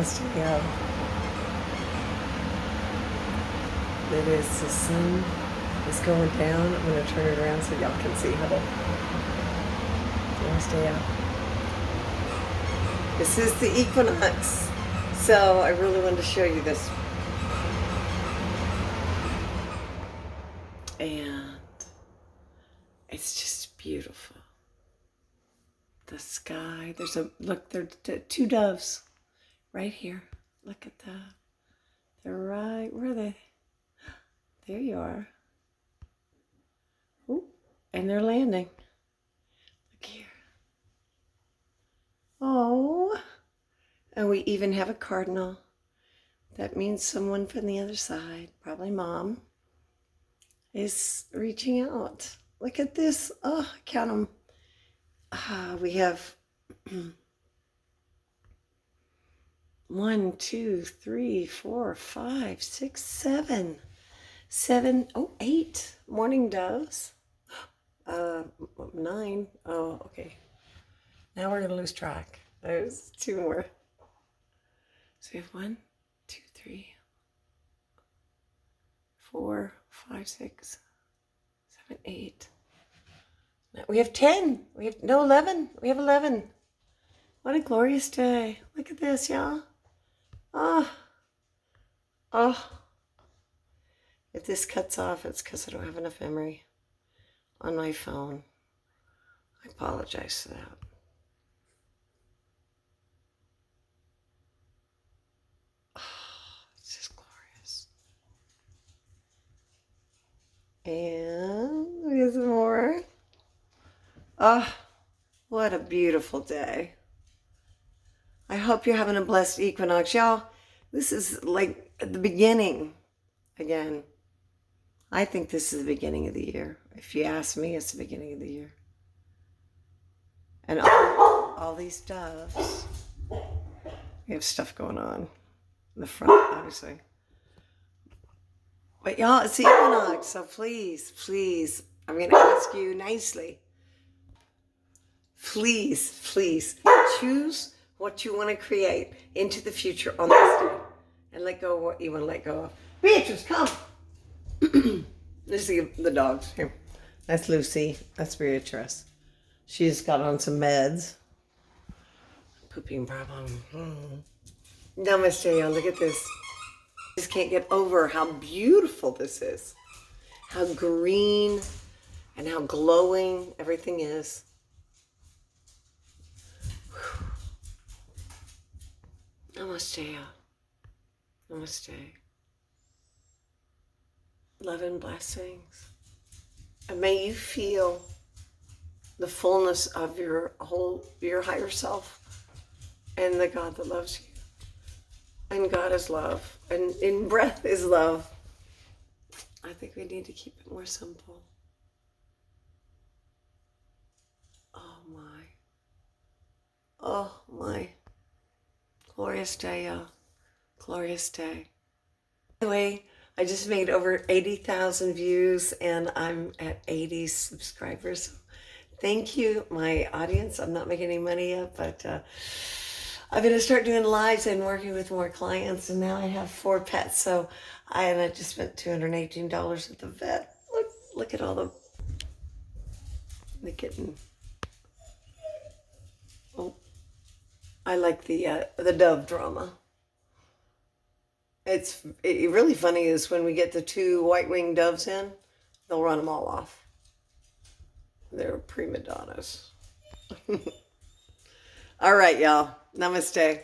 Namaste, y'all. It is, the sun is going down. I'm going to turn it around so y'all can see how. Namaste, y'all. This is the Equinox. So I really wanted to show you this. And it's just beautiful. The sky, look, there are two doves right here. Look at that. They're right, where are they? There you are. Ooh, and they're landing. Look here. Oh, and we even have a cardinal. That means someone from the other side, probably mom, is reaching out. Look at this. Oh, count them. We have 1, 2, 3, 4, 5, 6, 7. 8 mourning doves. 9. Oh, okay. Now we're going to lose track. There's 2 more. So we have 1, 2, 3, 4, 5, 6, 7, 8. We have 10. 11. We have 11. What a glorious day. Look at this, y'all. Oh. If this cuts off, it's because I don't have enough memory on my phone. I apologize for that. It's just glorious. And we have some more. What a beautiful day. I hope you're having a blessed equinox. Y'all, this is like the beginning again. I think this is the beginning of the year. If you ask me, it's the beginning of the year. And all these doves, we have stuff going on in the front, obviously. But y'all, it's the equinox, so please, I'm going to ask you nicely. Please, choose what you want to create into the future on this day. And let go of what you want to let go of. Beatrice, come! Let's see the dogs. Here. That's Lucy. That's Beatrice. She's got on some meds. Pooping problem. Namaste, y'all. Look at this. I just can't get over how beautiful this is. How green and how glowing everything is. Namaste, y'all. Namaste. Love and blessings. And may you feel the fullness of your higher self and the God that loves you. And God is love. And in breath is love. I think we need to keep it more simple. Oh my. Glorious day, y'all. Glorious day. Anyway, I just made over 80,000 views and I'm at 80 subscribers. So thank you, my audience. I'm not making any money yet, but I'm going to start doing lives and working with more clients. And now I have 4 pets. So I just spent $218 at the vet. Look at all the kitten. Oh, I like the dove drama. It's really funny is when we get the 2 white-winged doves in, they'll run them all off. They're prima donnas. All right, y'all. Namaste.